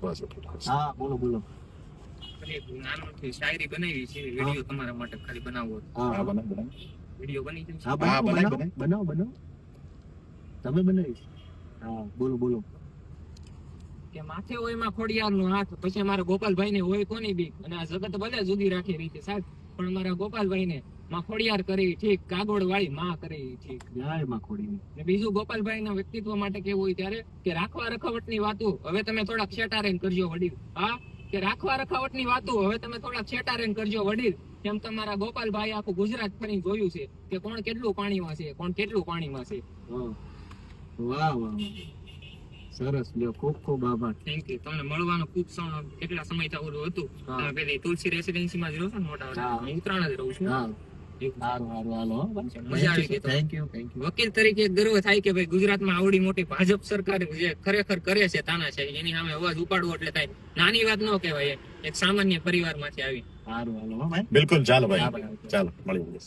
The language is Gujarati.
હા બોલો બોલો. નાનોથી શાયરી બનાવી છે, વિડિયો તમારા માટે ખાલી બનાવવો. હા વિડિયો બની જશે. હા બનાવો તમે બનાવી. હા બોલો બોલો. કે માથે હોય માં ખોડિયારનો હાથ, પછી અમારા ગોપાલભાઈને હોય કોની બીક, અને આ જગત ભલે જુદી રાખી રીતે સાહેબ, પણ અમારા ગોપાલભાઈને માં ખોડિયાર કરી ઠીક, કાગોળ વાળી માં કરી ઠીક. જય માં ખોડી. ને બીજું ગોપાલભાઈના વ્યક્તિત્વ માટે કેવું હોય ત્યારે કે રાખવા રખાવટની વાતો હવે તમે થોડાક છેટારેન કરજો વડીલ. હા, કે રાખવા રખાવટની વાતો હવે તમે થોડાક છેટારેન કરજો વડીલ. કેમ તમારા ગોપાલભાઈ આખું ગુજરાત ફરી જોયું છે કે કોણ કેટલું પાણીમાં છે, કોણ કેટલું પાણીમાં છે. વાહ વાહ સરસ, લ્યો ખૂબ ખૂબ આભાર. Thank you. તમને મળવાનું ખૂબ કેટલા સમય ઓલું હતું. તમે પેલી તુલસી રેસિડેન્સીમાં જ રહો છો ને મોટા, હું ઉત્તરાયણ જ રહું છું. મજા આવી ગઈ. Thank you. વકીલ તરીકે ગર્વ થાય કે ભાઈ ગુજરાતમાં આવડી મોટી ભાજપ સરકાર જે ખરેખર કરે છે તાનાશાહી, એની સામે અવાજ ઉપાડવો એટલે થાય નાની વાત ન કહેવાય. એક સામાન્ય પરિવારમાંથી આવી. સારું હાલો ભાઈ. બિલકુલ, ચાલો ભાઈ, ચાલો મળીએ.